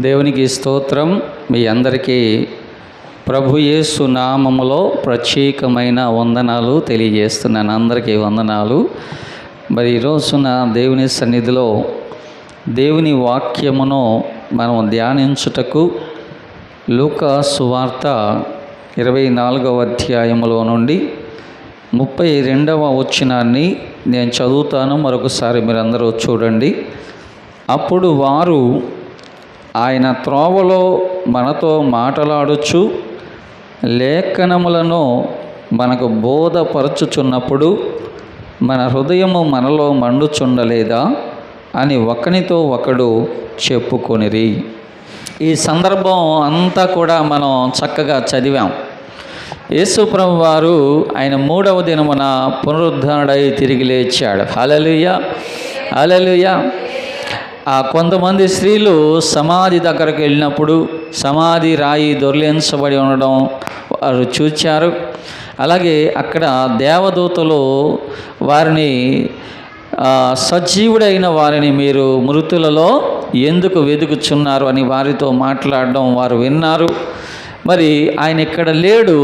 దేవునికి స్తోత్రం. మీ అందరికీ ప్రభు యేసు నామములో ప్రత్యేకమైన వందనాలు తెలియజేస్తున్నాను. అందరికీ వందనాలు. మరి ఈరోజున దేవుని సన్నిధిలో దేవుని వాక్యమును మనం ధ్యానించుటకు లూకా సువార్త 24వ అధ్యాయములో నుండి 32వ వచనాన్ని నేను చదువుతాను. మరొకసారి మీరందరూ చూడండి. అప్పుడు వారు ఆయన త్రోవలో మనతో మాటలాడుచు లేఖనములను మనకు బోధపరచుచున్నప్పుడు మన హృదయము మనలో మండుచుండలేదా అని ఒకనితో ఒకడు చెప్పుకొనిరి. ఈ సందర్భం అంతా కూడా మనం చక్కగా చదివాం. యేసు ప్రభు వారు ఆయన 3వ దినమున పునరుద్ధరణై తిరిగి లేచాడు. హల్లెలూయా, హల్లెలూయా. కొంతమంది స్త్రీలు సమాధి దగ్గరకు వెళ్ళినప్పుడు సమాధి రాయి దొర్లించబడి ఉండడం వారు చూచారు. అలాగే అక్కడ దేవదూతలు వారిని సజీవుడైన వారిని మీరు మృతులలో ఎందుకు వెతుకుచున్నారు అని వారితో మాట్లాడడం వారు విన్నారు. మరి ఆయన ఇక్కడ లేడు,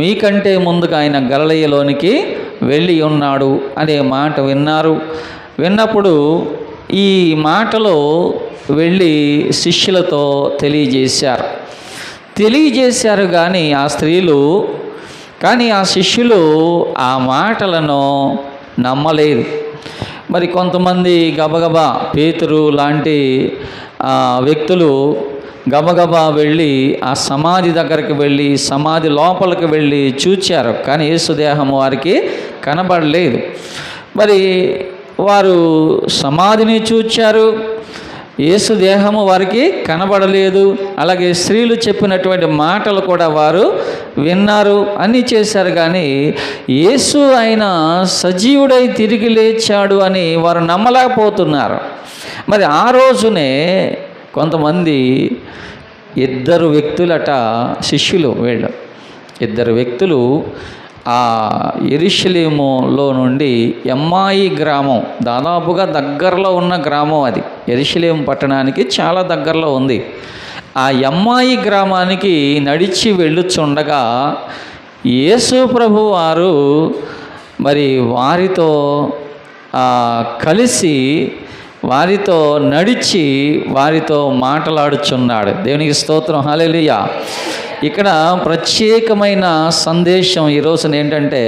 మీకంటే ముందుగా ఆయన గలిలయలోనికి వెళ్ళి ఉన్నాడు అనే మాట విన్నారు. విన్నప్పుడు ఈ మాటలో వెళ్ళి శిష్యులతో తెలియజేశారు కానీ ఆ స్త్రీలు ఆ శిష్యులు ఆ మాటలను నమ్మలేదు. మరి కొంతమంది గబగబా పేతురు లాంటి వ్యక్తులు గబగబా వెళ్ళి ఆ సమాధి దగ్గరికి వెళ్ళి సమాధి లోపలికి వెళ్ళి చూచారు, కానీ యేసు దేహం వారికి కనబడలేదు. మరి వారు సమాధిని చూచారు, యేసు దేహము వారికి కనబడలేదు. అలాగే స్త్రీలు చెప్పినటువంటి మాటలు కూడా వారు విన్నారు, అన్నీ చేశారు. కానీ యేసు ఆయన సజీవుడై తిరిగి లేచాడు అని వారు నమ్మలేకపోతున్నారు. మరి ఆ రోజునే కొంతమంది 2 వ్యక్తులట శిష్యులు, వీళ్ళు 2 వ్యక్తులు ఆ యెరూషలేములో నుండి ఎమ్మాయి గ్రామం, దాదాపుగా దగ్గరలో ఉన్న గ్రామం అది. యెరూషలేము పట్టణానికి చాలా దగ్గరలో ఉంది. ఆ ఎమ్మాయి గ్రామానికి నడిచి వెళ్ళుచుండగా యేసు ప్రభు వారు మరి వారితో కలిసి వారితో నడిచి వారితో మాట్లాడుచున్నాడు. దేవునికి స్తోత్రం, హల్లెలూయా. ఇక్కడ ప్రత్యేకమైన సందేశం ఈరోజున ఏంటంటే,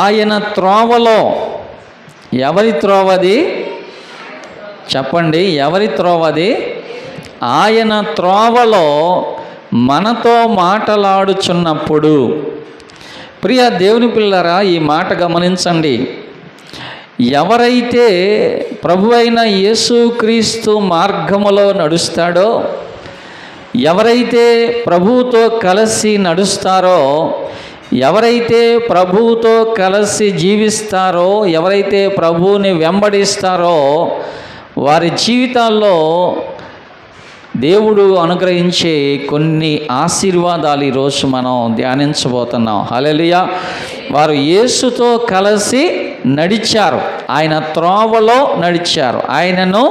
ఆయన త్రోవలో, ఎవరి త్రోవది చెప్పండి, ఎవరి త్రోవది? ఆయన త్రోవలో మనతో మాట్లాడుచున్నప్పుడు. ప్రియ దేవుని పిల్లరా, ఈ మాట గమనించండి. ఎవరైతే ప్రభు అయిన యేసుక్రీస్తు మార్గములో నడుస్తాడో, ఎవరైతే ప్రభువుతో కలిసి నడుస్తారో, ఎవరైతే ప్రభువుతో కలిసి జీవిస్తారో, ఎవరైతే ప్రభువుని వెంబడిస్తారో, వారి జీవితాల్లో దేవుడు అనుగ్రహించే కొన్ని ఆశీర్వాదాలు ఈరోజు మనం ధ్యానించబోతున్నాం. హల్లెలూయా. వారు యేసుతో కలిసి నడిచారు, ఆయన త్రోవలో నడిచారు, ఆయనను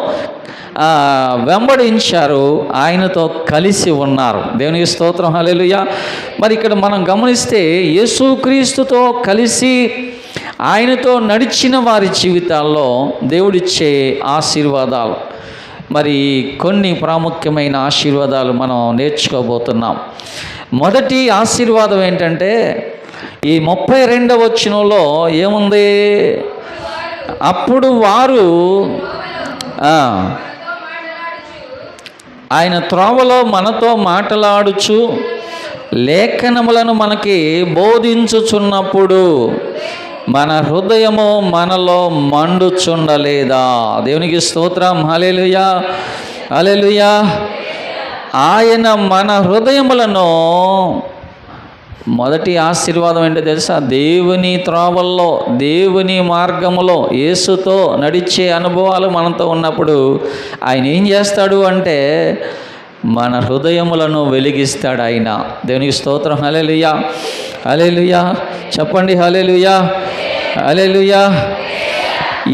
వెంబడించారు, ఆయనతో కలిసి ఉన్నారు. దేవునికి స్తోత్రం, హల్లెలూయా. మరి ఇక్కడ మనం గమనిస్తే యేసుక్రీస్తుతో కలిసి ఆయనతో నడిచిన వారి జీవితాల్లో దేవుడిచ్చే ఆశీర్వాదాలు, మరి కొన్ని ప్రాముఖ్యమైన ఆశీర్వాదాలు మనం నేర్చుకోబోతున్నాం. మొదటి ఆశీర్వాదం ఏంటంటే, ఈ 32వ వచనంలో ఏముంది? అప్పుడు వారు ఆయన త్రోవలో మనతో మాట్లాడుచు లేఖనములను మనకి బోధించుచున్నప్పుడు మన హృదయము మనలో మండుచుండలేదా? దేవునికి స్తోత్రం, హల్లెలూయా, హల్లెలూయా. ఆయన మన హృదయములను, మొదటి ఆశీర్వాదం ఏంటో తెలుసా? దేవుని త్రోవల్లో, దేవుని మార్గములో యేసుతో నడిచే అనుభవాలు మనతో ఉన్నప్పుడు ఆయన ఏం చేస్తాడు అంటే మన హృదయములను వెలిగిస్తాడు ఆయన. దేవునికి స్తోత్రం, హల్లెలూయా, హల్లెలూయా. చెప్పండి, హల్లెలూయా, హల్లెలూయా.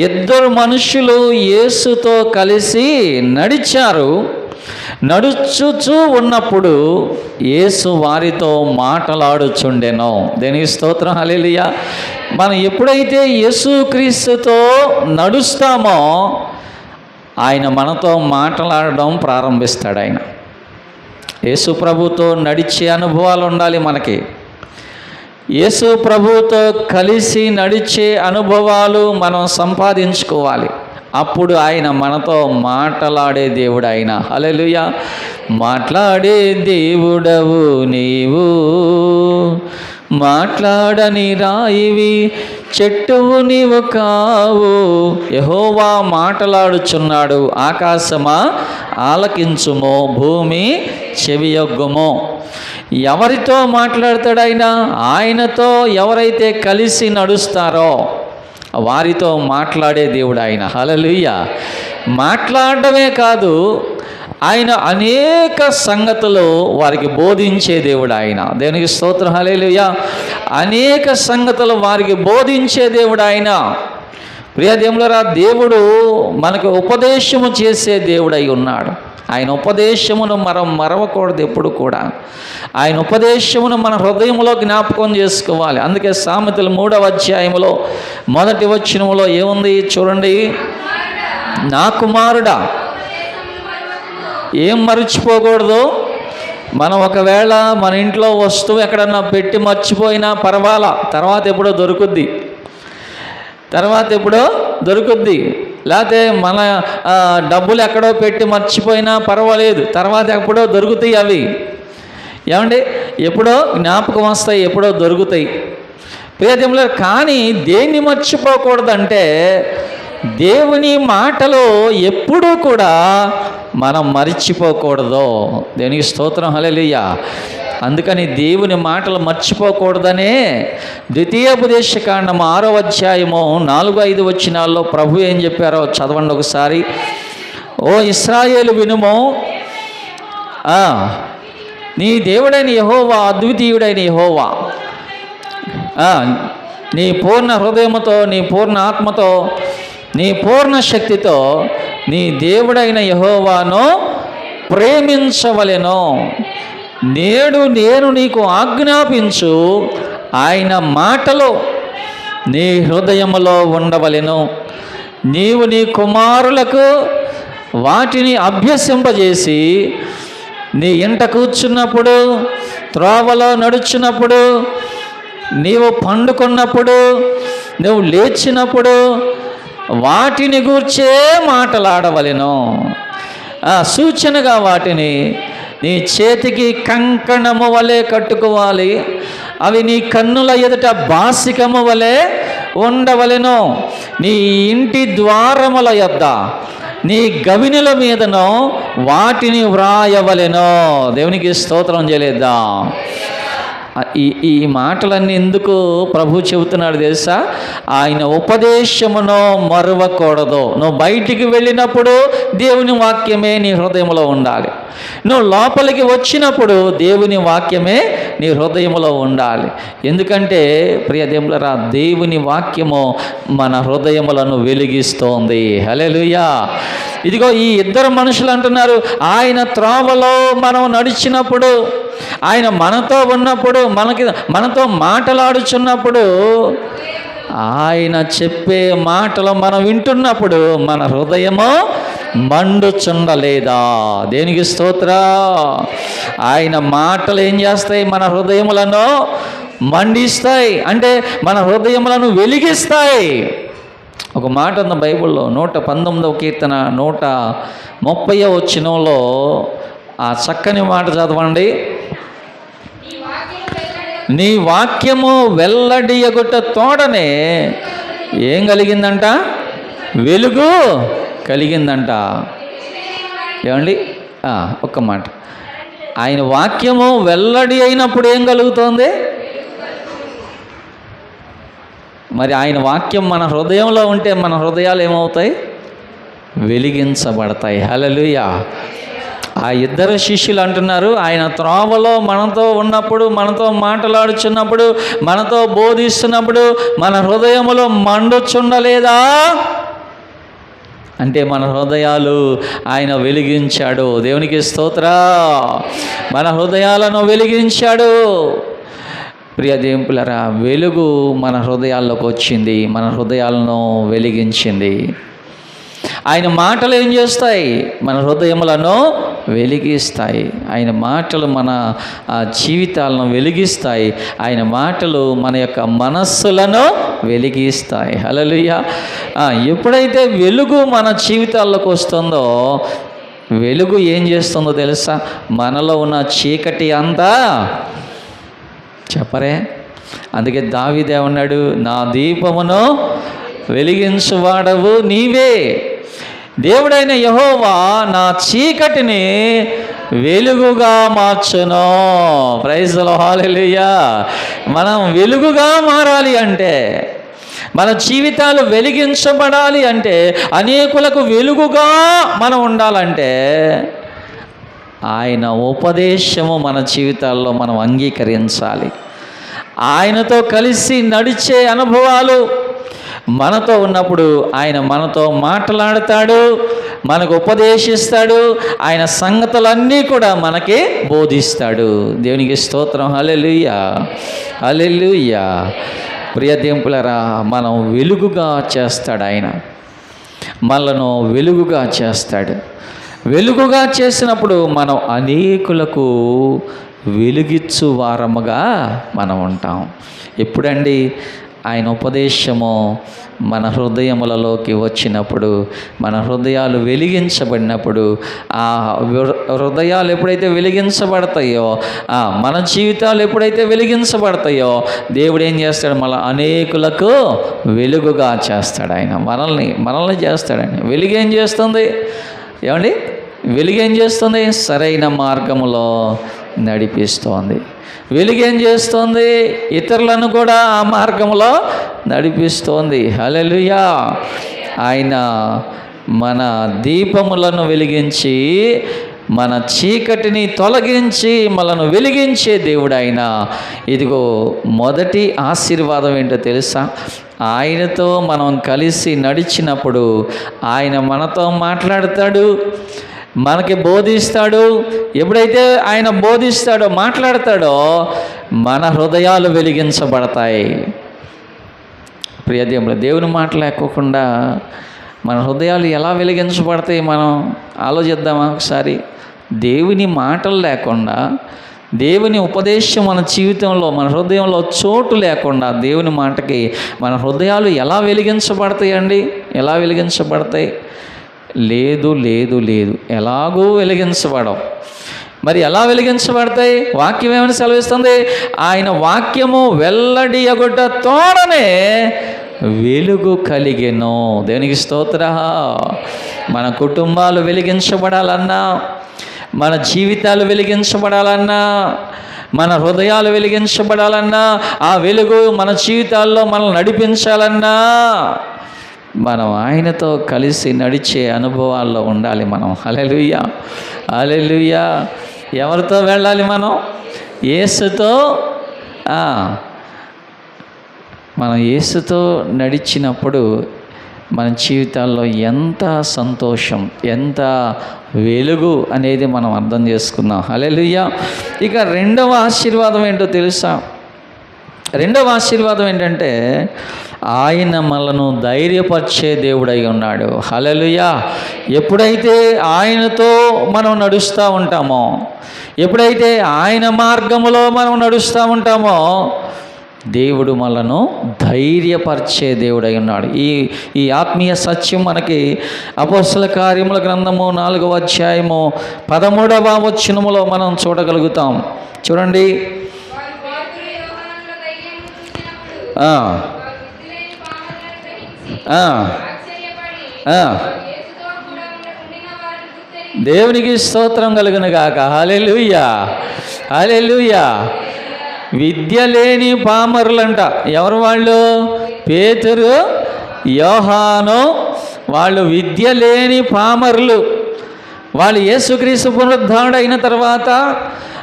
ఇద్దరు మనుషులు యేసుతో కలిసి నడిచారు. నడుచుచూ ఉన్నప్పుడు యేసు వారితో మాటలాడుచుండెను. దేనికి స్తోత్రం, హల్లెలూయా. మనం ఎప్పుడైతే యేసుక్రీస్తుతో నడుస్తామో ఆయన మనతో మాట్లాడడం ప్రారంభిస్తాడు. ఆయన యేసు ప్రభుతో నడిచే అనుభవాలు ఉండాలి మనకి. యేసు ప్రభుతో కలిసి నడిచే అనుభవాలు మనం సంపాదించుకోవాలి. అప్పుడు ఆయన మనతో మాట్లాడే దేవుడు ఆయన. హల్లెలూయా. మాట్లాడే దేవుడవు నీవు, మాట్లాడని రాయివి చెట్టువు నీవు కావు. యెహోవా మాట్లాడుచున్నాడు, ఆకాశమా ఆలకించుమో, భూమి చెవియొగ్గుమో. ఎవరితో మాట్లాడతాడు ఆయన? ఆయనతో ఎవరైతే కలిసి నడుస్తారో వారితో మాట్లాడే దేవుడు ఆయన. హల్లెలూయా. మాట్లాడడమే కాదు, ఆయన అనేక సంగతులు వారికి బోధించే దేవుడు ఆయన. దేవునికి స్తోత్రం, హల్లెలూయా. అనేక సంగతులు వారికి బోధించే దేవుడు ఆయన. ప్రియ దేవులారా, దేవుడు మనకు ఉపదేశము చేసే దేవుడై ఉన్నాడు. ఆయన ఉపదేశమును మనం మరవకూడదు ఎప్పుడు కూడా. ఆయన ఉపదేశమును మన హృదయంలో జ్ఞాపకం చేసుకోవాలి. అందుకే సామెతలు 3వ అధ్యాయములో 1వ వచనములో ఏముంది చూడండి. నా కుమారుడా, ఏం మర్చిపోకూడదు. మనం ఒకవేళ మన ఇంట్లో వస్తువు ఎక్కడన్నా పెట్టి మర్చిపోయినా పర్వాలా, తర్వాత ఎప్పుడో దొరుకుద్ది. లేకపోతే మన డబ్బులు ఎక్కడో పెట్టి మర్చిపోయినా పర్వాలేదు, తర్వాత ఎప్పుడో దొరుకుతాయి అవి. ఏమండి, ఎప్పుడో జ్ఞాపకం వస్తాయి, ఎప్పుడో దొరుకుతాయి. ప్రియదేవులు, కానీ దేన్ని మర్చిపోకూడదంటే దేవుని మాటలు ఎప్పుడూ కూడా మనం మర్చిపోకూడదు. దేవునికి స్తోత్రం, హల్లెలూయా. అందుకని దేవుని మాటలు మర్చిపోకూడదనే ద్వితీయోపదేశకాండం 6వ అధ్యాయము 4-5 వచనాల్లో ప్రభు ఏం చెప్పారో చదవండి ఒకసారి. ఓ ఇశ్రాయేలు వినుము, నీ దేవుడైన యెహోవా అద్వితీయుడైన యెహోవా. నీ పూర్ణ హృదయముతో, నీ పూర్ణ ఆత్మతో, నీ పూర్ణ శక్తితో నీ దేవుడైన యెహోవాను ప్రేమించవలెను. నేడు నేను నీకు ఆజ్ఞాపించు ఆయన మాటలు నీ హృదయములో ఉండవలెను. నీవు నీ కుమారులకు వాటిని అభ్యసింపజేసి నీ ఇంట కూర్చున్నప్పుడు, త్రోవలో నడుచున్నప్పుడు, నీవు పండుకున్నప్పుడు, నువ్వు లేచినప్పుడు వాటిని గూర్చే మాటలాడవలెను. సూచనగా వాటిని నీ చేతికి కంకణము వలె కట్టుకోవాలి. అవి నీ కన్నుల ఎదుట బాసికము వలె ఉండవలెను. నీ ఇంటి ద్వారముల యొద్ద, నీ గవినుల మీదను వాటిని వ్రాయవలెను. దేవునికి స్తోత్రం చేయలేద్దాం. ఈ మాటలన్నీ ఎందుకు ప్రభు చెబుతున్నాడు తెలుసా? ఆయన ఉపదేశమును మరువకూడదు. నువ్వు బయటికి వెళ్ళినప్పుడు దేవుని వాక్యమే నీ హృదయంలో ఉండాలి. నువ్వు లోపలికి వచ్చినప్పుడు దేవుని వాక్యమే నీ హృదయంలో ఉండాలి. ఎందుకంటే ప్రియ దేవులారా, దేవుని వాక్యము మన హృదయములను వెలిగిస్తోంది. హల్లెలూయా. ఇదిగో ఈ ఇద్దరు మనుషులు అంటున్నారు, ఆయన త్రోవలో మనం నడిచినప్పుడు, ఆయన మనతో ఉన్నప్పుడు, మనతో మాటలాడుచున్నప్పుడు, ఆయన చెప్పే మాటలు మనం వింటున్నప్పుడు మన హృదయము మండుచుండలేదా? దేనికి స్తోత్రం. ఆయన మాటలు ఏం చేస్తాయి? మన హృదయములను మండిస్తాయి, అంటే మన హృదయములను వెలిగిస్తాయి. ఒక మాట ఉంది బైబిల్లో, 119వ కీర్తన 130వ వచనంలో ఆ చక్కని మాట చదవండి. నీ వాక్యము వెల్లడియగుట తోడనే ఏం కలిగిందంట? వెలుగు కలిగిందంట. ఏమండి, ఒక్క మాట. ఆయన వాక్యము వెల్లడి అయినప్పుడు ఏం కలుగుతోంది? మరి ఆయన వాక్యం మన హృదయంలో ఉంటే మన హృదయాలు ఏమవుతాయి? వెలిగించబడతాయి. హల్లెలూయా. ఆ ఇద్దరు శిష్యులు అంటున్నారు, ఆయన త్రోవలో మనతో ఉన్నప్పుడు, మనతో మాట్లాడుచున్నప్పుడు, మనతో బోధిస్తున్నప్పుడు మన హృదయములో మండుచుండలేదా అంటే మన హృదయాలు ఆయన వెలిగించాడు. దేవునికి స్తోత్రం. మన హృదయాలను వెలిగించాడు. ప్రియ దేవులారా, వెలుగు మన హృదయాల్లోకి వచ్చింది, మన హృదయాలను వెలిగించింది. ఆయన మాటలు ఏం చేస్తాయి? మన హృదయములను వెలిగిస్తాయి. ఆయన మాటలు మన జీవితాలను వెలిగిస్తాయి. ఆయన మాటలు మన యొక్క మనస్సులను వెలిగిస్తాయి. హల్లెలూయా. ఎప్పుడైతే వెలుగు మన జీవితాల్లోకి వస్తుందో, వెలుగు ఏం చేస్తుందో తెలుసా? మనలో ఉన్న చీకటి అంతా చెప్పరే. అందుకే దావీదు ఏమన్నాడు? నా దీపమును వెలిగించువాడవు నీవే. దేవుడైన యెహోవా నా చీకటిని వెలుగుగా మార్చును. Praise the Lord. హల్లెలూయా. మనం వెలుగుగా మారాలి అంటే, మన జీవితాలు వెలిగించబడాలి అంటే, అనేకులకు వెలుగుగా మనం ఉండాలంటే ఆయన ఉపదేశము మన జీవితాల్లో మనం అంగీకరించాలి. ఆయనతో కలిసి నడిచే అనుభవాలు మనతో ఉన్నప్పుడు ఆయన మనతో మాట్లాడతాడు, మనకు ఉపదేశిస్తాడు, ఆయన సంగతులన్నీ కూడా మనకి బోధిస్తాడు. దేవునికి స్తోత్రం. హల్లెలూయా, హల్లెలూయా. ప్రియ దేవులారా, మనం వెలుగుగా చేస్తాడు ఆయన. మనలను వెలుగుగా చేస్తాడు. వెలుగుగా చేసినప్పుడు మనం అనేకులకు వెలుగిచ్చు వారముగా మనం ఉంటాం. ఎప్పుడండి? ఆయన ఉపదేశము మన హృదయములలోకి వచ్చినప్పుడు, మన హృదయాలు వెలిగించబడినప్పుడు, ఆ హృదయాలు ఎప్పుడైతే వెలిగించబడతాయో, మన జీవితాలు ఎప్పుడైతే వెలిగించబడతాయో, దేవుడు ఏం చేస్తాడు? మళ్ళీ అనేకులకు వెలుగుగా చేస్తాడు. ఆయన మనల్ని చేస్తాడని. వెలుగేం చేస్తుంది? ఏమండి? వెలుగేం చేస్తుంది? సరైన మార్గములో నడిపిస్తోంది. వెలుగేం చేస్తుంది? ఇతరులను కూడా ఆ మార్గంలో నడిపిస్తోంది. హల్లెలూయా. ఆయన మన దీపములను వెలిగించి మన చీకటిని తొలగించి మనను వెలిగించే దేవుడు ఆయన. ఇదిగో మొదటి ఆశీర్వాదం ఏంటో తెలుసా? ఆయనతో మనం కలిసి నడిచినప్పుడు ఆయన మనతో మాట్లాడతాడు, మనకి బోధిస్తాడు. ఎప్పుడైతే ఆయన బోధిస్తాడో, మాట్లాడతాడో, మన హృదయాలు వెలిగించబడతాయి. ప్రియదేవుడు, దేవుని మాట లేకోకుండా మన హృదయాలు ఎలా వెలిగించబడతాయి? మనం ఆలోచిద్దామా ఒకసారి? దేవుని మాటలు లేకుండా, దేవుని ఉపదేశం మన జీవితంలో, మన హృదయంలో చోటు లేకుండా, దేవుని మాటకి మన హృదయాలు ఎలా వెలిగించబడతాయండి? ఎలా వెలిగించబడతాయి? లేదు లేదు లేదు, ఎలాగూ వెలిగించబడవు. మరి ఎలా వెలిగించబడతాయి? వాక్యం ఏమని సెలవిస్తుంది? ఆయన వాక్యము వెల్లడి అగుట తోడనే వెలుగు కలిగెను. దేవునికి స్తోత్రం. మన కుటుంబాలు వెలిగించబడాలన్నా, మన జీవితాలు వెలిగించబడాలన్నా, మన హృదయాలు వెలిగించబడాలన్నా, ఆ వెలుగు మన జీవితాల్లో మనల్ని నడిపించాలన్నా, మనం ఆయనతో కలిసి నడిచే అనుభవాల్లో ఉండాలి మనం. హల్లెలూయా, హల్లెలూయా. ఎవరితో వెళ్ళాలి మనం? యేసుతో. మనం యేసుతో నడిచినప్పుడు మన జీవితాల్లో ఎంత సంతోషం, ఎంత వెలుగు అనేది మనం అర్థం చేసుకుందాం. హల్లెలూయా. ఇక రెండవ ఆశీర్వాదం ఏంటో తెలుసా? రెండవ ఆశీర్వాదం ఏంటంటే ఆయన మనలను ధైర్యపరిచే దేవుడై ఉన్నాడు. హల్లెలూయా. ఎప్పుడైతే ఆయనతో మనం నడుస్తూ ఉంటామో, ఎప్పుడైతే ఆయన మార్గములో మనం నడుస్తూ ఉంటామో, దేవుడు మనలను ధైర్యపరిచే దేవుడై ఉన్నాడు. ఈ ఆత్మీయ సత్యం మనకి అపోస్తల కార్యముల గ్రంథము 4వ అధ్యాయము 13వ వచనములో మనం చూడగలుగుతాం. చూడండి. దేవునికి స్తోత్రం కలుగును గాక. హల్లెలూయా, హల్లెలూయా. విద్య లేని పామరులంట. ఎవరు వాళ్ళు? పేతురు, యోహాను. వాళ్ళు విద్య లేని పామరులు. వాళ్ళు యేసుక్రీస్తు పునరుద్ధానుడు అయిన తర్వాత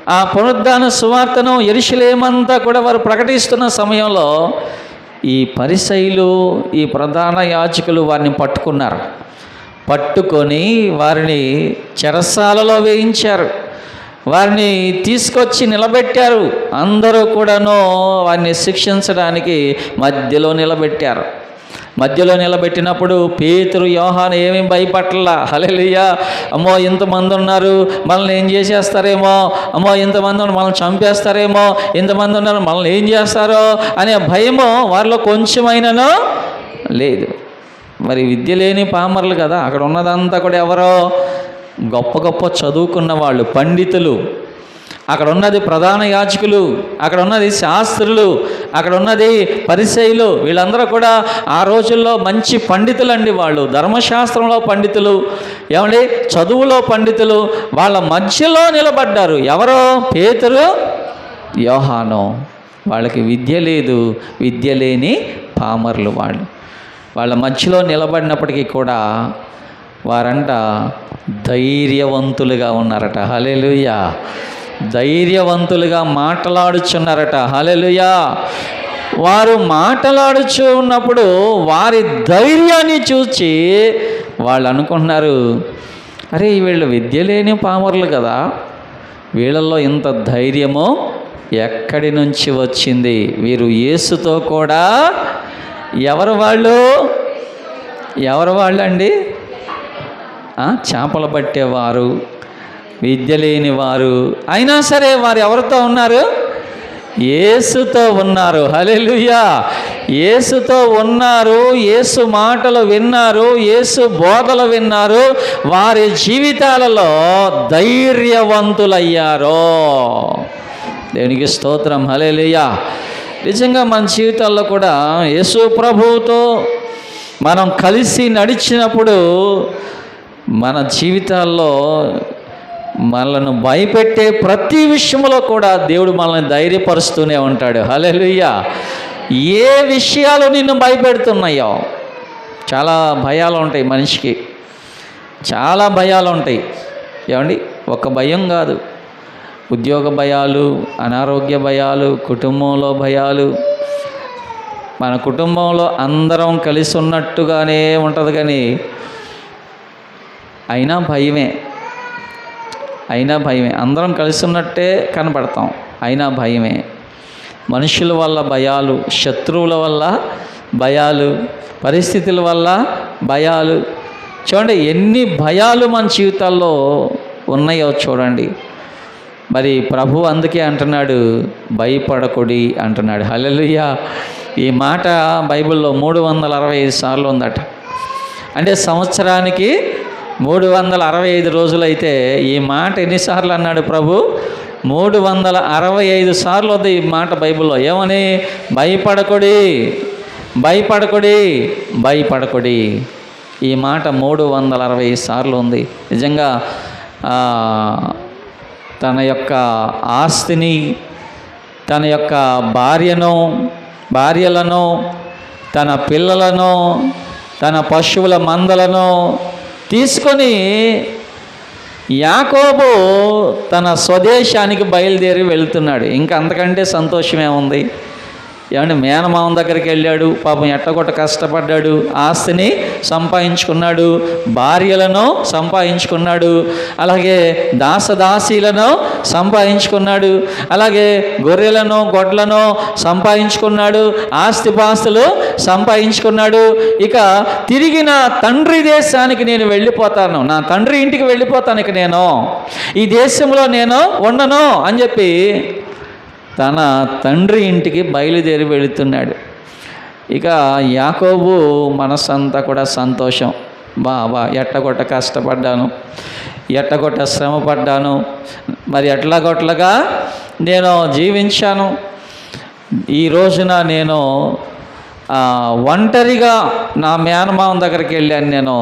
ఆ పునరుద్ధాన సువార్తను యెరూషలేమంతా కూడా వారు ప్రకటిస్తున్న సమయంలో ఈ పరిసయ్యులు, ఈ ప్రధాన యాజకులు వారిని పట్టుకున్నారు. పట్టుకొని వారిని చెరసాలలో వేయించారు. వారిని తీసుకొచ్చి నిలబెట్టారు. అందరూ కూడాను వారిని శిక్షించడానికి మధ్యలో నిలబెట్టారు. మధ్యలో నిలబెట్టినప్పుడు పేతురు, యోహాను ఏమీ భయపడలా. హల్లెలూయా. అమ్మో ఇంతమంది ఉన్నారు, మనల్ని ఏం చేసేస్తారేమో, అమ్మో ఇంతమంది ఉన్నారు మనల్ని చంపేస్తారేమో, ఇంతమంది ఉన్నారు మనల్ని ఏం చేస్తారో అనే భయము వారిలో కొంచెమైనను లేదు. మరి విద్య లేని పామరులు కదా, అక్కడ ఉన్నదంతా కూడా ఎవరో గొప్ప గొప్ప చదువుకున్న వాళ్ళు, పండితులు. అక్కడ ఉన్నది ప్రధాన యాజకులు, అక్కడ ఉన్నది శాస్త్రులు, అక్కడ ఉన్నది పరిసయ్యులు. వీళ్ళందరూ కూడా ఆ రోజుల్లో మంచి పండితులండి. వాళ్ళు ధర్మశాస్త్రంలో పండితులు, ఏమండి చదువులో పండితులు. వాళ్ళ మధ్యలో నిలబడ్డారు ఎవరో? పేతురు, యోహాను. వాళ్ళకి విద్య లేదు, విద్య లేని పామరులు వాళ్ళు. వాళ్ళ మధ్యలో నిలబడినప్పటికీ కూడా వారంట ధైర్యవంతులుగా ఉన్నారట. హల్లెలూయా. ధైర్యవంతులుగా మాట్లాడుచున్నారట. హల్లెలూయా. వారు మాట్లాడుచు ఉన్నప్పుడు వారి ధైర్యాన్ని చూసి వాళ్ళు అనుకుంటున్నారు, అరే వీళ్ళు విద్య లేని పామరులు కదా, వీళ్ళల్లో ఇంత ధైర్యము ఎక్కడి నుంచి వచ్చింది? వీరు యేసుతో కూడా ఎవరు వాళ్ళు అండి? చేపలు పట్టేవారు, విద్య లేని వారు. అయినా సరే వారు ఎవరితో ఉన్నారు? యేసుతో ఉన్నారు. హల్లెలూయా. యేసుతో ఉన్నారు, యేసు మాటలు విన్నారు, యేసు బోధలు విన్నారు. వారి జీవితాలలో ధైర్యవంతులయ్యారు. దేవునికి స్తోత్రం. హల్లెలూయా. నిజంగా మన జీవితాల్లో కూడా యేసు ప్రభువుతో మనం కలిసి నడిచినప్పుడు మన జీవితాల్లో మనల్ని భయపెట్టే ప్రతి విషయంలో కూడా దేవుడు మనల్ని ధైర్యపరుస్తూనే ఉంటాడు. హల్లెలూయా. ఏ విషయాలు నిన్ను భయపెడుతున్నాయో, చాలా భయాలు ఉంటాయి మనిషికి, చాలా భయాలు ఉంటాయి. ఏమండి, ఒక భయం కాదు, ఉద్యోగ భయాలు, అనారోగ్య భయాలు, కుటుంబంలో భయాలు. మన కుటుంబంలో అందరం కలిసి ఉన్నట్టుగానే ఉంటుంది, కానీ అయినా భయమే. అందరం కలిసి ఉన్నట్టే కనపడతాం, అయినా భయమే. మనుషుల వల్ల భయాలు, శత్రువుల వల్ల భయాలు, పరిస్థితుల వల్ల భయాలు. చూడండి ఎన్ని భయాలు మన జీవితాల్లో ఉన్నాయో చూడండి. మరి ప్రభు అందుకే అంటున్నాడు, భయపడకుడి అంటున్నాడు. హల్లెలూయా. ఈ మాట బైబిల్లో 365 సార్లు ఉందట. అంటే సంవత్సరానికి 365 రోజులైతే ఈ మాట ఎన్నిసార్లు అన్నాడు ప్రభు? 365 సార్లు ఉంది ఈ మాట బైబిల్లో. ఏమని? భయపడకుడి, భయపడకుడి, భయపడకుడి. ఈ మాట 360 సార్లు ఉంది. నిజంగా తన యొక్క ఆస్తిని, తన యొక్క భార్యలను, తన పిల్లలను, తన పశువుల మందలను తీసుకొని యాకోబు తన స్వదేశానికి బయలుదేరి వెళ్తున్నాడు. ఇంకా అంతకంటే సంతోషమే ఉంది? ఏమంటే మేనమామ దగ్గరికి వెళ్ళాడు, పాపం ఎట్టగొట్ట కష్టపడ్డాడు, ఆస్తిని సంపాదించుకున్నాడు, భార్యలను సంపాదించుకున్నాడు, అలాగే దాసదాసీలను సంపాదించుకున్నాడు, అలాగే గొర్రెలను గొడ్లను సంపాదించుకున్నాడు, ఆస్తిపాస్తులు సంపాదించుకున్నాడు. ఇక తిరిగి నా తండ్రి దేశానికి నేను వెళ్ళిపోతాను, నా తండ్రి ఇంటికి వెళ్ళిపోతాను, ఇక నేను ఈ దేశంలో నేను ఉండను అని చెప్పి తన తండ్రి ఇంటికి బయలుదేరి వెళుతున్నాడు. ఇక యాకోబు మనసంతా కూడా సంతోషం. బాబా ఎట్టగొట్ట కష్టపడ్డాను, ఎట్టగొట్ట శ్రమ పడ్డాను, మరి ఎట్లాగొట్లాగా నేను జీవించాను. ఈ రోజున నేను ఒంటరిగా నా మేనమామ దగ్గరికి వెళ్ళాను నేను,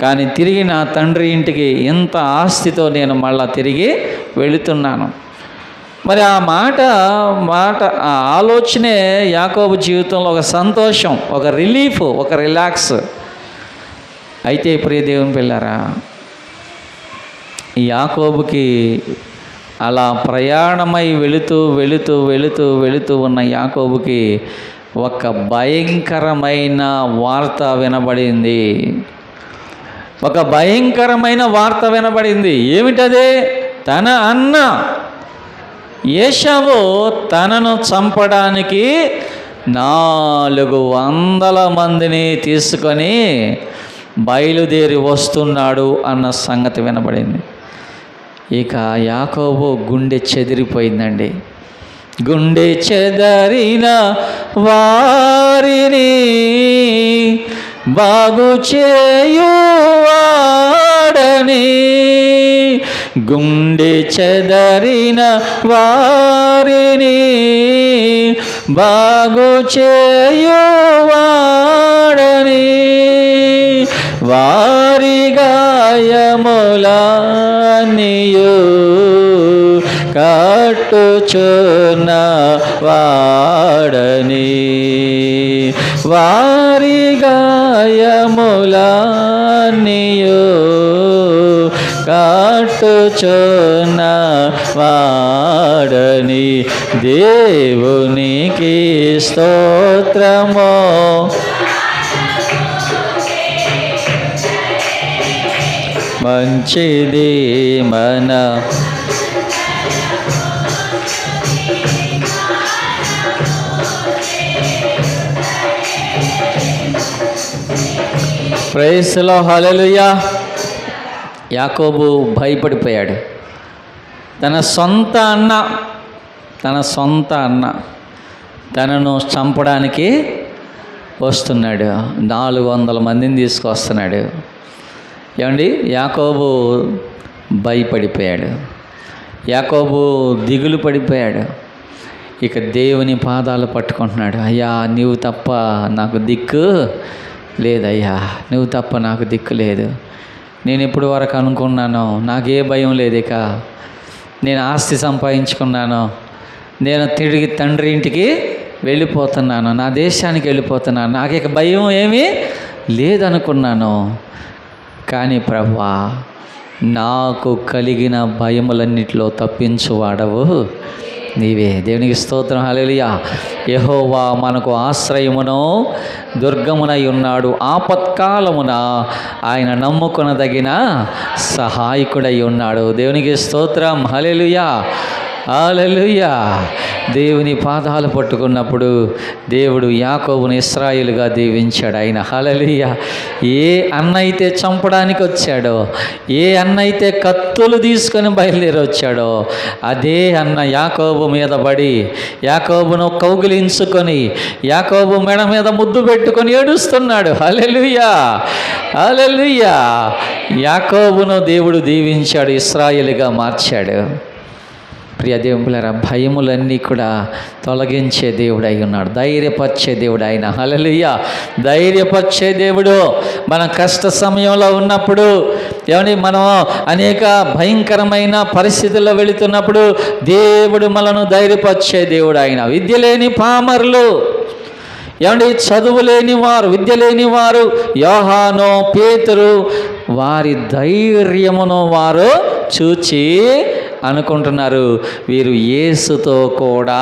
కానీ తిరిగి నా తండ్రి ఇంటికి ఎంత ఆస్తితో నేను మళ్ళా తిరిగి వెళుతున్నాను. మరి ఆ మాట ఆ ఆలోచనే యాకోబు జీవితంలో ఒక సంతోషం, ఒక రిలీఫ్, ఒక రిలాక్స్. అయితే ప్రియ దేవుని పిల్లారా, యాకోబుకి అలా ప్రయాణమై వెళుతూ ఉన్న యాకోబుకి ఒక భయంకరమైన వార్త వినబడింది. ఒక భయంకరమైన వార్త వినబడింది. ఏమిటదే? తన అన్న ఏశావు తనను చంపడానికి 400 మందిని తీసుకొని బయలుదేరి వస్తున్నాడు అన్న సంగతి వినబడింది. ఇక యాకోబు గుండె చెదిరిపోయిందండి. గుండె చెదరిన వారిని బాగు చేయువాడని, గుండె చెదరిన వారిని బాగు చేయువాడని, వారి గాయములన్నీయు కట్టుచున్న వాడని, వారి గాయములన్నీయు కట్టుచున్న వాడని, దేవునికి స్తోత్రము. మంచిది మన ప్రైజ్ ది లార్డ్, హల్లెలూయా. యాకోబు భయపడిపోయాడు. తన సొంత అన్న తనను చంపడానికి వస్తున్నాడు. 400 మందిని తీసుకొస్తున్నాడు. ఏమండి, యాకోబు భయపడిపోయాడు. యాకోబు దిగులు పడిపోయాడు. ఇక దేవుని పాదాలు పట్టుకుంటున్నాడు. అయ్యా, నీవు తప్ప నాకు దిక్కు లేదయ్యా, నువ్వు తప్ప నాకు దిక్కు లేదు. నేను ఎప్పుడు వరకు అనుకున్నాను నాకే భయం లేదు, ఇక నేను ఆస్తి సంపాదించుకున్నాను, నేను తిరిగి తండ్రి ఇంటికి వెళ్ళిపోతున్నాను, నా దేశానికి వెళ్ళిపోతున్నాను, నాకు ఇక భయం ఏమీ లేదనుకున్నాను. కానీ ప్రభువా, నాకు కలిగిన భయములన్నిటిలో తప్పించువాడవు నీవే. దేవునికి స్తోత్రం, హల్లెలూయా. యెహోవా మనకు ఆశ్రయమును దుర్గమునై ఉన్నాడు. ఆపత్కాలమున ఆయన నమ్ముకొనదగిన సహాయకుడై ఉన్నాడు. దేవునికి స్తోత్రం, హల్లెలూయా, హల్లెలూయా. దేవుని పాదాలు పట్టుకున్నప్పుడు దేవుడు యాకోబుని ఇశ్రాయేలుగా దీవించాడు ఆయన. హల్లెలూయా. ఏ అన్న అయితే చంపడానికి వచ్చాడో, ఏ అన్న అయితే కత్తులు తీసుకొని బయలుదేరి వచ్చాడో, అదే అన్న యాకోబు మీద పడి యాకోబును కౌగిలించుకొని యాకోబు మెడ మీద ముద్దు పెట్టుకొని ఏడుస్తున్నాడు. హల్లెలూయా, హల్లెలూయా. యాకోబును దేవుడు దీవించాడు, ఇశ్రాయేలుగా మార్చాడు. ప్రియ దేవులారా, భయములన్నీ కూడా తొలగించే దేవుడు అయి ఉన్నాడు, ధైర్యపరిచే దేవుడు ఆయన. హల్లెలూయా. ధైర్యపరిచే దేవుడు. మన కష్ట సమయంలో ఉన్నప్పుడు, ఏమని మనం అనేక భయంకరమైన పరిస్థితుల్లో వెళుతున్నప్పుడు దేవుడు మనను ధైర్యపరిచే దేవుడు ఆయన. విద్య లేని పామరులు, ఏమండి, చదువు లేని వారు, విద్య లేని వారు, యోహాను, పేతురు, వారి ధైర్యమును వారు చూచి అనుకుంటున్నారు వీరు యేసుతో కూడా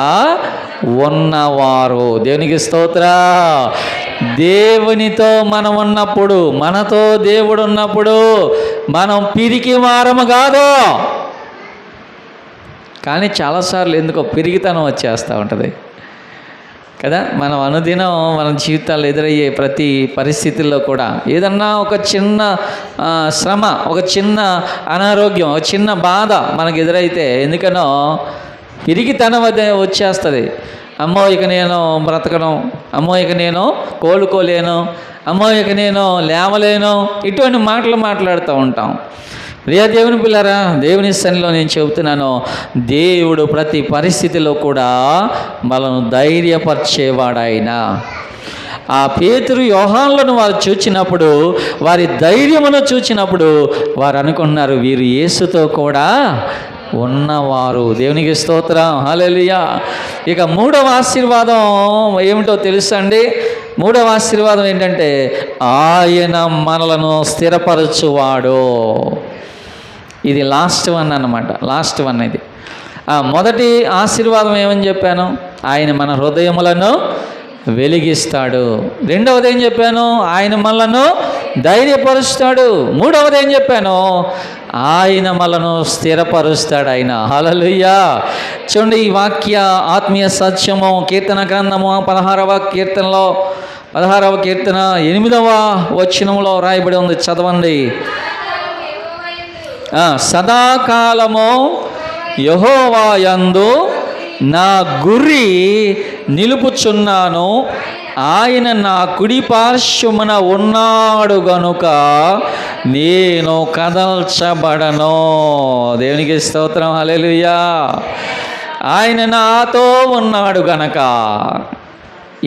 ఉన్నవారు. దేవునికి స్తోత్రం. దేవునితో మనం ఉన్నప్పుడు, మనతో దేవుడు ఉన్నప్పుడు మనం పిరికి వారము కాదు. కానీ చాలాసార్లు ఎందుకో పిరిగితనం వచ్చేస్తూ ఉంటుంది కదా. మనం అనుదినం మన జీవితాల్లో ఎదురయ్యే ప్రతి పరిస్థితుల్లో కూడా ఏదన్నా ఒక చిన్న శ్రమ, ఒక చిన్న అనారోగ్యం, ఒక చిన్న బాధ మనకు ఎదురైతే ఎందుకనో పిరిగితనం వచ్చేస్తుంది. అమ్మో ఇక నేను బ్రతకను, అమ్మో ఇక నేను కోలుకోలేను, అమ్మో ఇక నేను లేవలేను, ఇటువంటి మాటలు మాట్లాడుతూ ఉంటాం. ప్రియ దేవుని పిల్లరా, దేవుని సన్నిధిలో నేను చెబుతున్నాను, దేవుడు ప్రతి పరిస్థితిలో కూడా మనను ధైర్యపరిచేవాడాయన. ఆ పేతురు, యోహానులను వారు చూచినప్పుడు, వారి ధైర్యమును చూచినప్పుడు వారు అనుకున్నారు వీరు యేసుతో కూడా ఉన్నవారు. దేవునికి స్తోత్రం, హల్లెలూయా. ఇక 3వ ఆశీర్వాదం ఏమిటో తెలుసా అండి? 3వ ఆశీర్వాదం ఏంటంటే ఆయన మనలను స్థిరపరచువాడు. ఇది లాస్ట్ వన్ అన్నమాట, లాస్ట్ వన్ ఇది. మొదటి ఆశీర్వాదం ఏమని చెప్పాను? ఆయన మన హృదయములను వెలిగిస్తాడు. రెండవది ఏం చెప్పాను? ఆయన మనలను ధైర్యపరుస్తాడు. మూడవది ఏం చెప్పాను? ఆయన మనను స్థిరపరుస్తాడు. ఆయన హల్లెలూయా. చూడండి, ఈ వాక్య ఆత్మీయ సత్యము కీర్తన గ్రంథము 16వ కీర్తనలో 16వ కీర్తన 8వ వచనంలో రాయబడి ఉంది. చదవండి. సదాకాలము యెహోవా యందు నా గురి నిలుపుచున్నాను, ఆయన నా కుడి పార్శ్వమున ఉన్నాడు గనుక నేను కదల్చబడను. దేవునికి స్తోత్రం. హల్లెలూయా. ఆయన నాతో ఉన్నాడు గనక.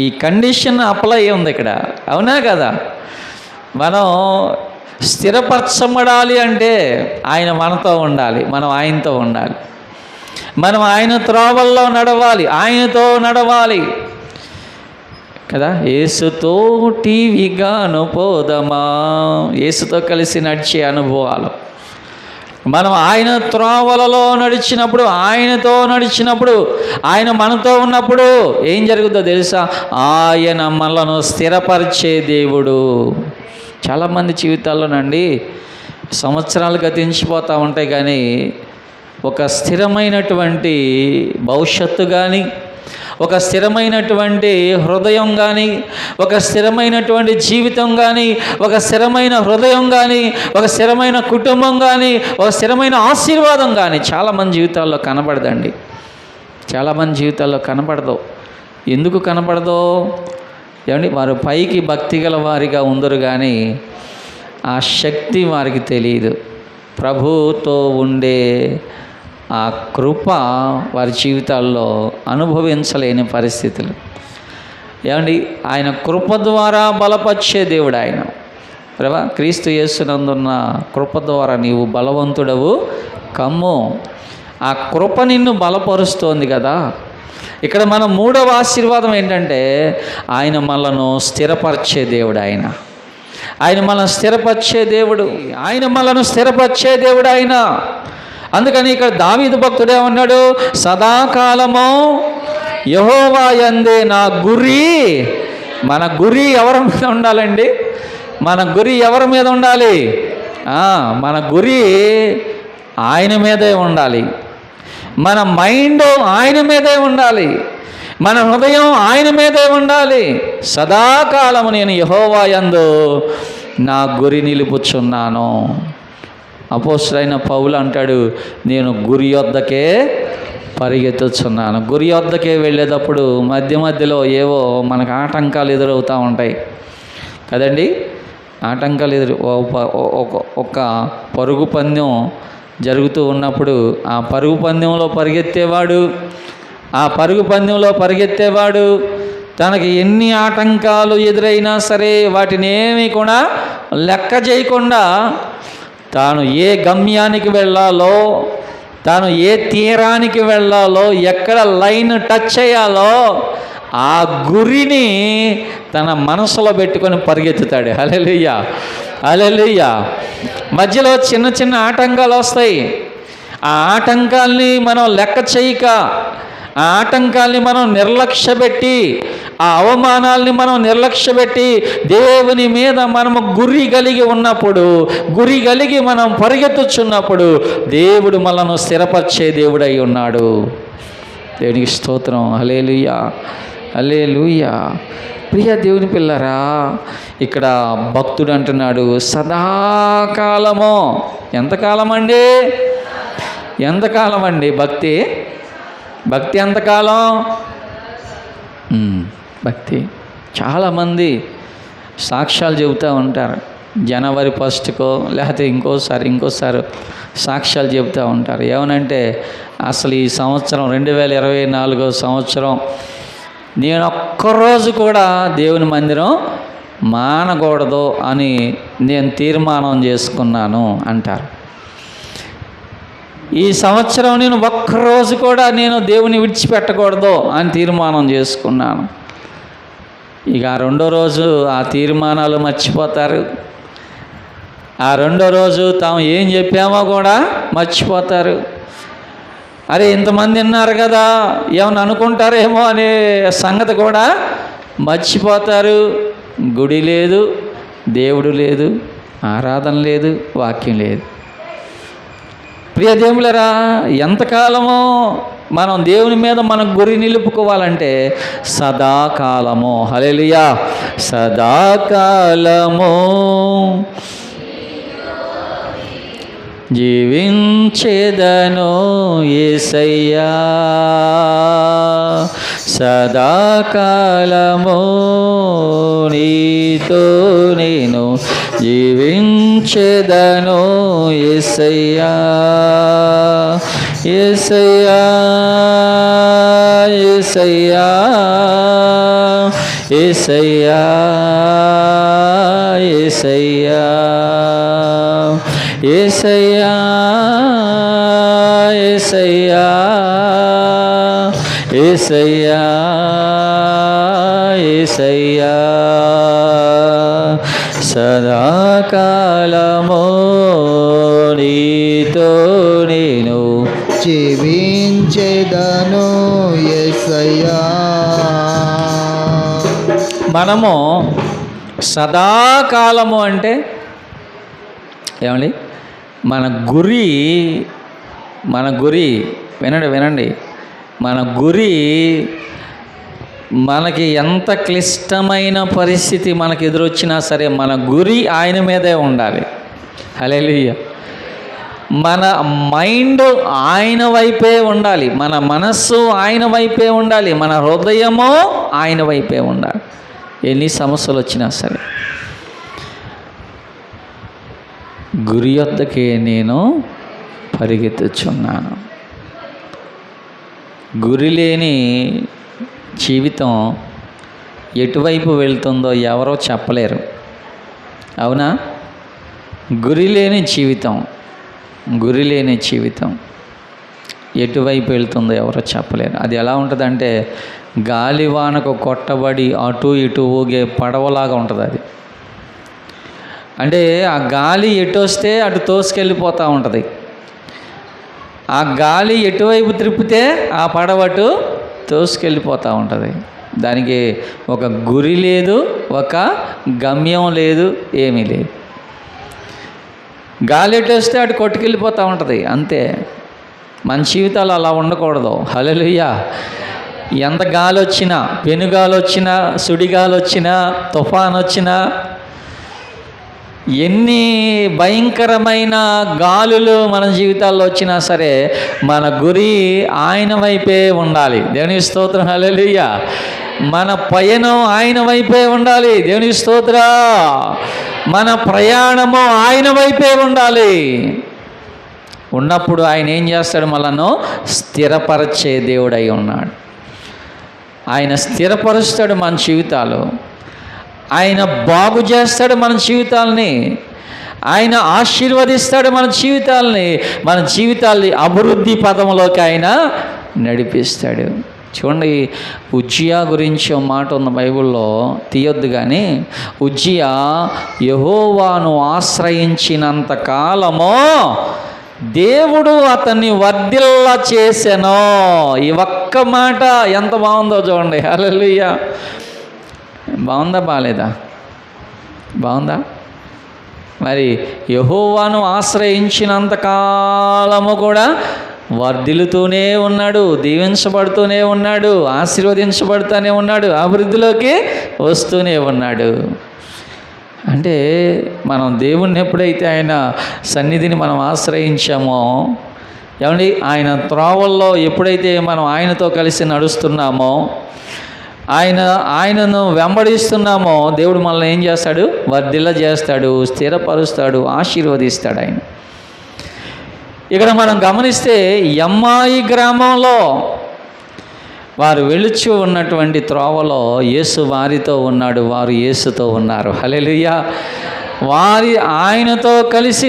ఈ కండిషన్ అప్లై ఉంది ఇక్కడ, అవునా కదా? మనం స్థిరపరచబడాలి అంటే ఆయన మనతో ఉండాలి, మనం ఆయనతో ఉండాలి. మనం ఆయన త్రోవల్లో నడవాలి, ఆయనతో నడవాలి కదా. యేసుతోటి విగాను పోదమా, యేసుతో కలిసి నడిచే అనుభవాలు. మనం ఆయన త్రోవలలో నడిచినప్పుడు, ఆయనతో నడిచినప్పుడు, ఆయన మనతో ఉన్నప్పుడు ఏం జరుగుతుందో తెలుసా? ఆయన మనలను స్థిరపరిచే దేవుడు. చాలామంది జీవితాల్లోనండి సంవత్సరాలు గతించిపోతూ ఉంటాయి, కానీ ఒక స్థిరమైనటువంటి భవిష్యత్తు కానీ, ఒక స్థిరమైనటువంటి హృదయం కానీ, ఒక స్థిరమైనటువంటి జీవితం కానీ, ఒక స్థిరమైన హృదయం కానీ, ఒక స్థిరమైన కుటుంబం కానీ, ఒక స్థిరమైన ఆశీర్వాదం కానీ చాలామంది జీవితాల్లో కనపడదండి. చాలామంది జీవితాల్లో కనపడదు. ఎందుకు కనపడదో ఏమండి? వారు పైకి భక్తి గల వారిగా ఉందరు, కానీ ఆ శక్తి వారికి తెలియదు. ప్రభువుతో ఉండే ఆ కృప వారి జీవితాల్లో అనుభవించలేని పరిస్థితులు. ఏమండి? ఆయన కృప ద్వారా బలపరిచే దేవుడు ఆయన. ప్రభా, క్రీస్తు యేసునందున్న కృప ద్వారా నీవు బలవంతుడవు కమ్ము. ఆ కృప నిన్ను బలపరుస్తోంది కదా. ఇక్కడ మన మూడవ ఆశీర్వాదం ఏంటంటే ఆయన మనలను స్థిరపరిచే దేవుడు. ఆయన మనల్ని స్థిరపరిచే దేవుడు. ఆయన మనలను స్థిరపరిచే దేవుడు ఆయన. అందుకని ఇక్కడ దావీదు భక్తుడు ఏమన్నాడు? సదాకాలము యెహోవా యందే నా గురి. మన గురి ఎవరి మీద ఉండాలండి? మన గురి ఎవరి మీద ఉండాలి? మన గురి ఆయన మీదే ఉండాలి. మన మైండ్ ఆయన మీదే ఉండాలి. మన హృదయం ఆయన మీదే ఉండాలి. సదాకాలము నేను యెహోవా యందు నా గురి నిలుపుచున్నాను. అపోస్తలుడైన పౌలు అంటాడు, నేను గురి యొద్దకే పరిగెత్తుచున్నాను. గురి యొద్దకే వెళ్ళేటప్పుడు మధ్య మధ్యలో ఏవో మనకు ఆటంకాలు ఎదురవుతూ ఉంటాయి కదండి. ఆటంకాలు ఒక పరుగు పందెం జరుగుతూ ఉన్నప్పుడు ఆ పరుగు పందెంలో పరిగెత్తేవాడు తనకి ఎన్ని ఆటంకాలు ఎదురైనా సరే వాటిని ఏమీ కూడా లెక్క చేయకుండా తాను ఏ గమ్యానికి వెళ్ళాలో, తాను ఏ తీరానికి వెళ్ళాలో, ఎక్కడ లైన్ టచ్ చేయాలో ఆ గురిని తన మనసులో పెట్టుకొని పరిగెత్తుతాడు. హల్లెలూయా, హల్లెలూయా. మధ్యలో చిన్న చిన్న ఆటంకాలు వస్తాయి. ఆ ఆటంకాల్ని మనం లెక్క చేయక, ఆ ఆటంకాల్ని మనం నిర్లక్ష్యపెట్టి, ఆ అవమానాల్ని మనం నిర్లక్ష్యపెట్టి దేవుని మీద మనము గురి కలిగి ఉన్నప్పుడు, గురి కలిగి మనం పరిగెత్తుచున్నప్పుడు దేవుడు మనను స్థిరపరిచే దేవుడై ఉన్నాడు. దేవునికి స్తోత్రం. హల్లెలూయా, హల్లెలూయా. ప్రియ దేవుని పిల్లరా, ఇక్కడ భక్తుడు అంటున్నాడు సదాకాలము. ఎంతకాలం అండి? ఎంతకాలం అండి భక్తి? భక్తి ఎంతకాలం? భక్తి. చాలామంది సాక్ష్యాలు చెబుతూ ఉంటారు. జనవరి 1కో లేకపోతే ఇంకోసారి సాక్ష్యాలు చెబుతూ ఉంటారు. ఏమనంటే అసలు ఈ సంవత్సరం 2024 సంవత్సరం నేను ఒక్కరోజు కూడా దేవుని మందిరం మానకూడదు అని నేను తీర్మానం చేసుకున్నాను అంటారు. ఈ సంవత్సరం నేను ఒక్కరోజు కూడా నేను దేవుని విడిచిపెట్టకూడదు అని తీర్మానం చేసుకున్నాను. ఇక రెండో రోజు ఆ తీర్మానాలు మర్చిపోతారు. ఆ రెండో రోజు తాము ఏం చెప్పామో కూడా మర్చిపోతారు. అరే ఇంతమంది ఉన్నారు కదా, ఏమన్నా అనుకుంటారేమో అనే సంగతి కూడా మర్చిపోతారు. గుడి లేదు, దేవుడు లేదు, ఆరాధన లేదు, వాక్యం లేదు. ప్రియ దేవులరా, ఎంతకాలమో మనం దేవుని మీద మన గురి నిలుపుకోవాలంటే సదాకాలము, హల్లెలూయా, సదాకాలము జీవించేదను యేసయ్యా, సదాకాలము నీతో నేను జీవించేదను యేసయ్యా, యేసయ్యా, యేసయ్యా, యేసయ్యా, యేసయ్యా, యేసయ్యా, యేసయ్యా, యేసయ్యా, యేసయ్యా, సదాకాలము నీతో నేను జీవించేదను యేసయ్యా. మనము సదాకాలము అంటే ఏమండి, మన గురి వినండి, మన గురి మనకి ఎంత క్లిష్టమైన పరిస్థితి మనకు ఎదురొచ్చినా సరే మన గురి ఆయన మీదే ఉండాలి. హల్లెలూయా. మన మైండ్ ఆయన వైపే ఉండాలి, మన మనస్సు ఆయన వైపే ఉండాలి, మన హృదయము ఆయన వైపే ఉండాలి. ఎన్ని సమస్యలు వచ్చినా సరే గురి యొద్దకే నేను పరిగెత్తుచున్నాను. గురి లేని జీవితం ఎటువైపు వెళ్తుందో ఎవరో చెప్పలేరు, అవునా? గురి లేని జీవితం ఎటువైపు వెళ్తుందో ఎవరో చెప్పలేరు. అది ఎలా ఉంటుందంటే గాలివానకు కొట్టబడి అటు ఇటు ఊగే పడవలాగా ఉంటుంది. అది అంటే ఆ గాలి ఎటు వస్తే అటు తోసుకెళ్ళిపోతూ ఉంటుంది. ఆ గాలి ఎటువైపు త్రిప్పితే ఆ పడవటు తోసుకెళ్ళిపోతూ ఉంటుంది. దానికి ఒక గురి లేదు, ఒక గమ్యం లేదు, ఏమీ లేదు. గాలి ఎటు వస్తే అటు కొట్టుకెళ్ళిపోతూ ఉంటుంది, అంతే. మన జీవితాలు అలా ఉండకూడదు. హల్లెలూయా. ఎంత గాలి వచ్చినా, పెనుగాలి వచ్చినా, సుడిగాలి వచ్చినా, తుఫాన్ వచ్చినా, ఎన్ని భయంకరమైన గాలులు మన జీవితాల్లో వచ్చినా సరే మన గురి ఆయన వైపే ఉండాలి. దేవునికి స్తోత్రం, హల్లెలూయా. మన పయనం ఆయన వైపే ఉండాలి. దేవునికి స్తోత్రం. మన ప్రయాణము ఆయన వైపే ఉండాలి. ఉన్నప్పుడు ఆయన ఏం చేస్తాడు? మనను స్థిరపరచే దేవుడై ఉన్నాడు. ఆయన స్థిరపరుస్తాడు మన జీవితాలు. ఆయన బాగు చేస్తాడు మన జీవితాలని. ఆయన ఆశీర్వదిస్తాడు మన జీవితాల్ని అభివృద్ధి పదంలోకి ఆయన నడిపిస్తాడు. చూడండి, ఉజ్జియా గురించి ఒక మాట ఉన్న బైబిల్లో, తీయొద్దు కానీ, ఉజ్జియా యెహోవాను ఆశ్రయించినంత కాలము దేవుడు అతన్ని వర్ధిల్ల చేసెను. ఈ ఒక్క మాట ఎంత బాగుందో చూడండి. హల్లెలూయా. బాగుందా, బాగాలేదా? బాగుందా? మరి యెహోవాను ఆశ్రయించినంత కాలము కూడా వర్ధిల్లుతూనే ఉన్నాడు, దీవించబడుతూనే ఉన్నాడు, ఆశీర్వదించబడుతూనే ఉన్నాడు, అభివృద్ధిలోకి వస్తూనే ఉన్నాడు. అంటే మనం దేవుణ్ణి ఎప్పుడైతే ఆయన సన్నిధిని మనం ఆశ్రయించామో, ఏమండి, ఆయన త్రోవల్లో ఎప్పుడైతే మనం ఆయనతో కలిసి నడుస్తున్నామో, ఆయనను వెంబడిస్తున్నామో, దేవుడు మనల్ని ఏం చేస్తాడు? వర్ధిల్ల చేస్తాడు, స్థిరపరుస్తాడు, ఆశీర్వదిస్తాడు ఆయన. ఇక్కడ మనం గమనిస్తే యమ్మాయి గ్రామంలో వారు వెళుచు ఉన్నటువంటి త్రోవలో యేసు వారితో ఉన్నాడు, వారు యేసుతో ఉన్నారు. హల్లెలూయా. ఆయనతో కలిసి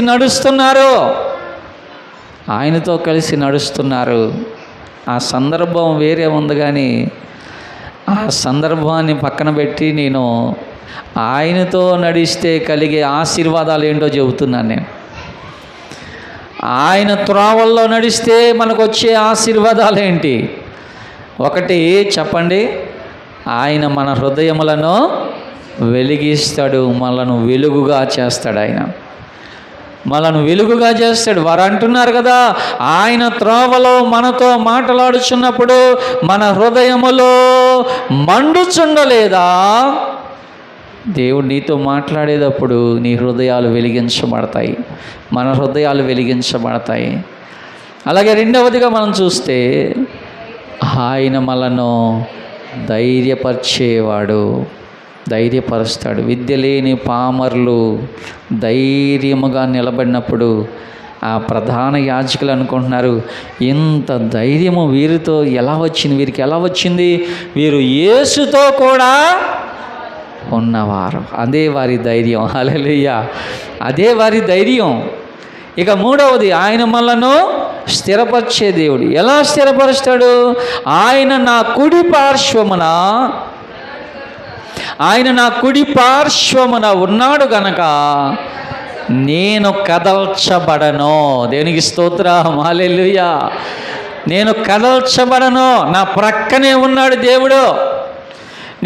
నడుస్తున్నారు. ఆ సందర్భం వేరే ఉంది, కానీ ఆ సందర్భాన్ని పక్కన పెట్టి నేను ఆయనతో నడిస్తే కలిగే ఆశీర్వాదాలు ఏంటో చెబుతున్నాను నేను. ఆయన త్రోవల్లో నడిస్తే మనకు వచ్చే ఆశీర్వాదాలు ఏంటి? ఒకటి చెప్పండి, ఆయన మన హృదయములను వెలిగిస్తాడు, మనలను వెలుగుగా చేస్తాడు. మనను వెలుగుగా చేస్తాడు. వారు అంటున్నారు కదా, ఆయన త్రోవలో మనతో మాట్లాడుచున్నప్పుడు మన హృదయములో మండుచుండలేదా? దేవుడు నీతో మాట్లాడేటప్పుడు నీ హృదయాలు వెలిగించబడతాయి, మన హృదయాలు వెలిగించబడతాయి. అలాగే రెండవదిగా మనం చూస్తే ఆయన మనను ధైర్యపరిచేవాడు, ధైర్యపరుస్తాడు. విద్య లేని పామరులు ధైర్యముగా నిలబడినప్పుడు ఆ ప్రధాన యాజకులు అనుకుంటున్నారు, ఇంత ధైర్యము వీరికి ఎలా వచ్చింది? వీరు యేసుతో కూడా ఉన్నవారు. అదే వారి ధైర్యం. హల్లెలూయా, అదే వారి ధైర్యం. ఇక మూడవది, ఆయన మనలను స్థిరపరిచే దేవుడు. ఎలా స్థిరపరుస్తాడు? ఆయన నా కుడి పార్శ్వమున ఉన్నాడు గనక నేను కదల్చబడను. దేవునికి స్తోత్రం, హల్లెలూయా. నేను కదల్చబడను, నా ప్రక్కనే ఉన్నాడు దేవుడు.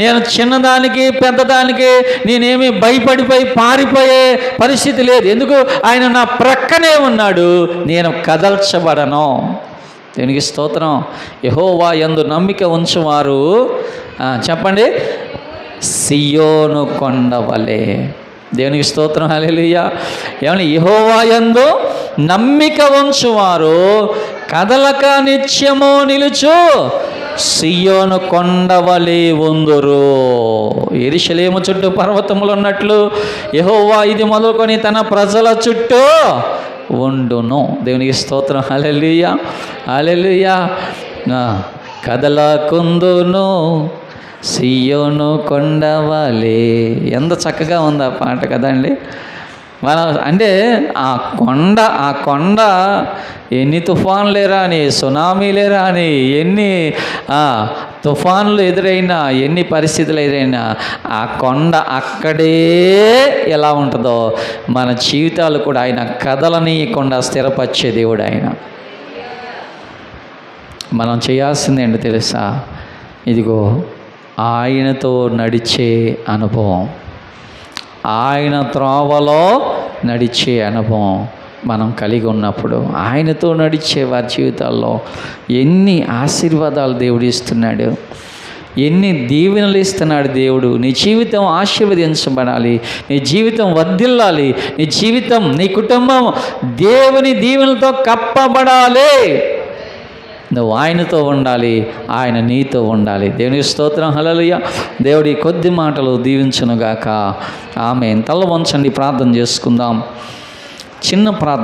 నేను చిన్నదానికి పెద్దదానికి నేనేమి భయపడిపోయి పారిపోయే పరిస్థితి లేదు. ఎందుకు? ఆయన నా ప్రక్కనే ఉన్నాడు, నేను కదల్చబడను. దేవునికి స్తోత్రం. యెహోవా యందు నమ్మిక ఉంచువారు చెప్పండి, సియోను కొండవలే. దేవునికి స్తోత్రం, హల్లెలూయా. ఏమని? యెహోవా యందు నమ్మిక ఉంచువారు కదలక నిత్యము నిలుచు సియోను కొండవలే ఉందురు. యెరూషలేము చుట్టూ పర్వతములు ఉన్నట్లు యెహోవా ఇది మొదలుకొని తన ప్రజల చుట్టూ ఉండును. దేవునికి స్తోత్రం, హల్లెలూయా, హల్లెలూయా. కదలకుందును సియోను కొండవలే. ఎంత చక్కగా ఉంది ఆ పాట కదండి. అంటే ఆ కొండ ఎన్ని తుఫాన్లు రాని, సునామీలే రాని, ఎన్ని తుఫాన్లు ఎదురైనా, ఎన్ని పరిస్థితులు ఎదురైనా ఆ కొండ అక్కడే ఎలా ఉంటుందో మన జీవితాలు కూడా ఆయన కదలనీయకుండా స్థిరపరిచే దేవుడు ఆయన. మనం చేయాల్సింది ఏంటో తెలుసా? ఇదిగో ఆయనతో నడిచే అనుభవం, ఆయన త్రోవలో నడిచే అనుభవం మనం కలిగి ఉన్నప్పుడు ఆయనతో నడిచే వారి జీవితాల్లో ఎన్ని ఆశీర్వాదాలు దేవుడు ఇస్తున్నాడు, ఎన్ని దీవెనలు ఇస్తున్నాడు దేవుడు. నీ జీవితం ఆశీర్వదించబడాలి, నీ జీవితం వర్ధిల్లాలి, నీ జీవితం, నీ కుటుంబం దేవుని దీవెనలతో కప్పబడాలి. నువ్వు ఆయనతో ఉండాలి, ఆయన నీతో ఉండాలి. దేవునికి స్తోత్రం, హల్లెలూయా. దేవుడి కొద్ది మాటలు దీవించునుగాక. ఆమేన్. తల వంచండి, ప్రార్థన చేసుకుందాం. చిన్న ప్రార్థన.